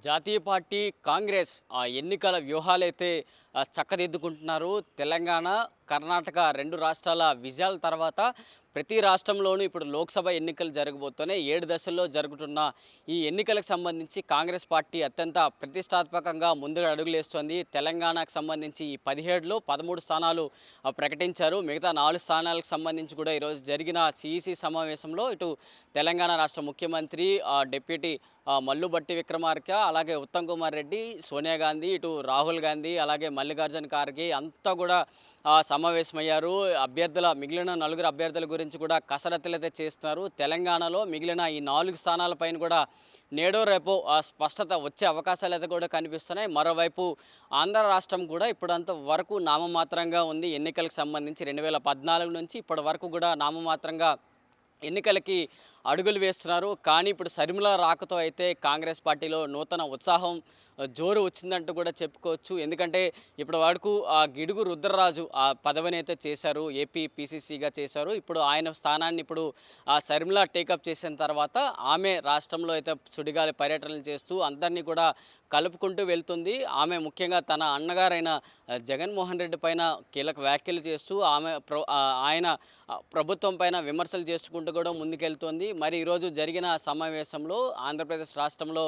జాతీయ పార్టీ కాంగ్రెస్ ఎన్నికల వ్యూహాలైతే చక్కదిద్దుకుంటున్నారు. తెలంగాణ, కర్ణాటక 2 రాష్ట్రాల విజయాల తర్వాత ప్రతి రాష్ట్రంలోనూ ఇప్పుడు లోక్సభ ఎన్నికలు జరగబోతున్నాయి. 7 దశల్లో జరుగుతున్న ఈ ఎన్నికలకు సంబంధించి కాంగ్రెస్ పార్టీ అత్యంత ప్రతిష్టాత్మకంగా ముందుకు అడుగులేస్తోంది. తెలంగాణకు సంబంధించి ఈ 17లో 13 స్థానాలు ప్రకటించారు. మిగతా 4 స్థానాలకు సంబంధించి కూడా ఈరోజు జరిగిన సిఈసి సమావేశంలో ఇటు తెలంగాణ రాష్ట్ర ముఖ్యమంత్రి, డిప్యూటీ మల్లు భట్టి విక్రమార్క, అలాగే ఉత్తమ్ కుమార్ రెడ్డి, సోనియా గాంధీ, ఇటు రాహుల్ గాంధీ, అలాగే మల్లికార్జున ఖార్గే అంతా కూడా సమావేశమయ్యారు. మిగిలిన 4 అభ్యర్థుల గురించి కూడా కసరత్తులైతే చేస్తున్నారు. తెలంగాణలో మిగిలిన ఈ 4 స్థానాలపైన కూడా నేడో రేపో స్పష్టత వచ్చే అవకాశాలు అయితే కూడా కనిపిస్తున్నాయి. మరోవైపు ఆంధ్ర రాష్ట్రం కూడా ఇప్పుడంత వరకు నామమాత్రంగా ఉంది. ఎన్నికలకు సంబంధించి 2014 నుంచి ఇప్పటి వరకు కూడా నామమాత్రంగా ఎన్నికలకి అడుగులు వేస్తున్నారు. కానీ ఇప్పుడు షర్మిల రాకతో అయితే కాంగ్రెస్ పార్టీలో నూతన ఉత్సాహం, జోరు వచ్చిందంటూ కూడా చెప్పుకోవచ్చు. ఎందుకంటే ఇప్పటి వరకు గిడుగు రుద్రరాజు పదవిని అయితే చేశారు, ఏపీ పీసీసీగా చేశారు. ఇప్పుడు ఆయన స్థానాన్ని ఇప్పుడు షర్మిల టేకప్ చేసిన తర్వాత ఆమె రాష్ట్రంలో అయితే సుడిగాలి పర్యటనలు చేస్తూ అందరినీ కూడా కలుపుకుంటూ వెళ్తుంది. ఆమె ముఖ్యంగా తన అన్నగారైన జగన్మోహన్ రెడ్డి పైన కీలక వ్యాఖ్యలు చేస్తూ ఆయన ప్రభుత్వం పైన విమర్శలు చేసుకుంటూ కూడా ముందుకెళ్తోంది. మరి ఈరోజు జరిగిన సమావేశంలో ఆంధ్రప్రదేశ్ రాష్ట్రంలో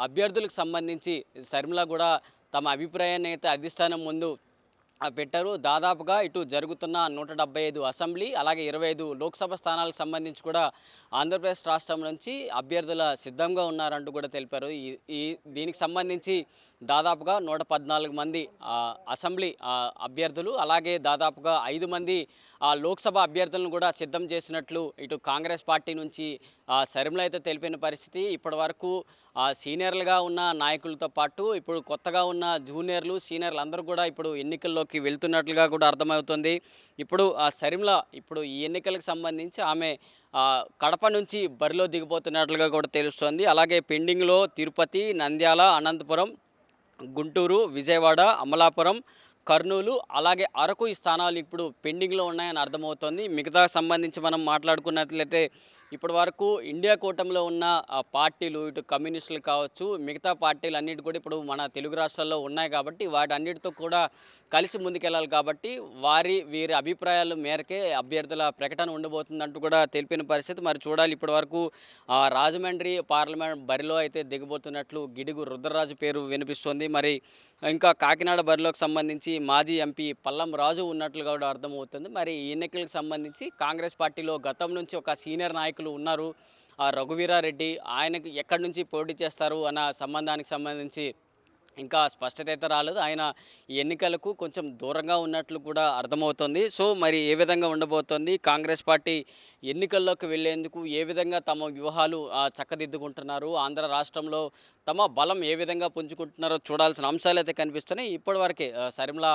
అభ్యర్థులకు సంబంధించి షర్మిల కూడా తమ అభిప్రాయాన్ని అయితే అధిష్టానం ముందు పెట్టారు. దాదాపుగా ఇటు జరుగుతున్న 175 అసెంబ్లీ, అలాగే 25 లోక్సభ స్థానాలకు సంబంధించి కూడా ఆంధ్రప్రదేశ్ రాష్ట్రం నుంచి అభ్యర్థుల సిద్ధంగా ఉన్నారంటూ కూడా తెలిపారు. దీనికి సంబంధించి దాదాపుగా 114 మంది అసెంబ్లీ అభ్యర్థులు, అలాగే దాదాపుగా 5 మంది లోక్సభ అభ్యర్థులను కూడా సిద్ధం చేసినట్లు ఇటు కాంగ్రెస్ పార్టీ నుంచి షర్మిల అయితే తెలిపిన పరిస్థితి. ఇప్పటి వరకు సీనియర్లుగా ఉన్న నాయకులతో పాటు ఇప్పుడు కొత్తగా ఉన్న జూనియర్లు, సీనియర్లు అందరూ కూడా ఇప్పుడు ఎన్నికల్లోకి వెళ్తున్నట్లుగా కూడా అర్థమవుతుంది. ఇప్పుడు షర్మిల ఇప్పుడు ఈ ఎన్నికలకు సంబంధించి ఆమె కడప నుంచి బరిలో దిగిపోతున్నట్లుగా కూడా తెలుస్తోంది. అలాగే పెండింగ్లో తిరుపతి, నంద్యాల, అనంతపురం, గుంటూరు, విజయవాడ, అమలాపురం, కర్నూలు, అలాగే అరకు ఈ స్థానాలు ఇప్పుడు పెండింగ్లో ఉన్నాయని అర్థమవుతోంది. మిగతా సంబంధించి మనం మాట్లాడుకున్నట్లయితే ఇప్పటి వరకు ఇండియా కూటమిలో ఉన్న పార్టీలు, ఇటు కమ్యూనిస్టులు కావచ్చు, మిగతా పార్టీలు అన్నిటి కూడా ఇప్పుడు మన తెలుగు రాష్ట్రాల్లో ఉన్నాయి కాబట్టి వాటి అన్నిటితో కూడా కలిసి ముందుకెళ్ళాలి కాబట్టి వీరి అభిప్రాయాల మేరకే అభ్యర్థుల ప్రకటన ఉండబోతుందంటూ కూడా తెలిపిన పరిస్థితి. మరి చూడాలి. ఇప్పటి వరకు రాజమండ్రి పార్లమెంట్ బరిలో అయితే దిగబోతున్నట్లు గిడుగు రుద్రరాజు పేరు వినిపిస్తోంది. మరి ఇంకా కాకినాడ బరిలోకి సంబంధించి మాజీ ఎంపీ పల్లం రాజు ఉన్నట్లుగా కూడా అర్థమవుతుంది. మరి ఈ ఎన్నికలకు సంబంధించి కాంగ్రెస్ పార్టీలో గతం నుంచి ఒక సీనియర్ నాయకులు ఉన్నారు, రఘువీరారెడ్డి. ఆయనకు ఎక్కడి నుంచి పోటీ చేస్తారు అన్న సంబంధానికి సంబంధించి ఇంకా స్పష్టత అయితే రాలేదు. ఆయన ఈ ఎన్నికలకు కొంచెం దూరంగా ఉన్నట్లు కూడా అర్థమవుతుంది. సో మరి ఏ విధంగా ఉండబోతోంది, కాంగ్రెస్ పార్టీ ఎన్నికల్లోకి వెళ్లేందుకు ఏ విధంగా తమ వ్యూహాలు చక్కదిద్దుకుంటున్నారు, ఆంధ్ర రాష్ట్రంలో తమ బలం ఏ విధంగా పుంజుకుంటున్నారో చూడాల్సిన అంశాలు అయితే కనిపిస్తున్నాయి. ఇప్పటివరకే షర్మిల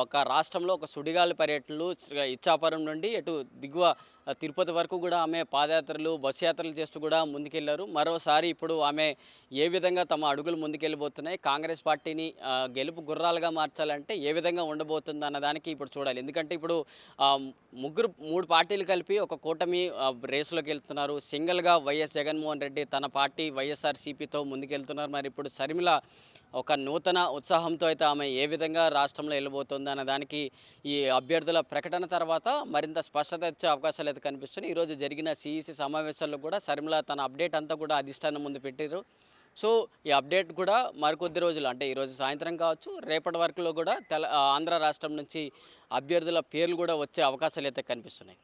ఒక రాష్ట్రంలో ఒక సుడిగాలి పర్యటనలు ఇచ్చాపురం నుండి ఇటు దిగువ తిరుపతి వరకు కూడా ఆమె పాదయాత్రలు, బస్సు యాత్రలు చేస్తూ కూడా ముందుకెళ్లారు. మరోసారి ఇప్పుడు ఆమె ఏ విధంగా తమ అడుగులు ముందుకెళ్ళిపోతున్నాయి, కాంగ్రెస్ పార్టీని గెలుపు గుర్రాలుగా మార్చాలంటే ఏ విధంగా ఉండబోతుంది అన్నదానికి ఇప్పుడు చూడాలి. ఎందుకంటే ఇప్పుడు 3 పార్టీలు కలిపి ఒక కూటమి రేసులోకి వెళ్తున్నారు. సింగిల్గా వైఎస్ జగన్మోహన్ రెడ్డి తన పార్టీ వైఎస్ఆర్సీపీతో ముందుకెళ్తున్నారు. మరి ఇప్పుడు షర్మిల ఒక నూతన ఉత్సాహంతో అయితే ఆమె ఏ విధంగా రాష్ట్రంలో వెళ్ళబోతుంది అన్న దానికి ఈ అభ్యర్థుల ప్రకటన తర్వాత మరింత స్పష్టత ఇచ్చే అవకాశాలు అయితే కనిపిస్తున్నాయి. ఈరోజు జరిగిన సిఈసి సమావేశాల్లో కూడా షర్మిల తన అప్డేట్ అంతా కూడా అధిష్టానం ముందు పెట్టారు. సో ఈ అప్డేట్ కూడా మరికొద్ది రోజులు, అంటే ఈరోజు సాయంత్రం కావచ్చు, రేపటి వరకులో కూడా ఆంధ్ర రాష్ట్రం నుంచి అభ్యర్థుల పేర్లు కూడా వచ్చే అవకాశాలు అయితే కనిపిస్తున్నాయి.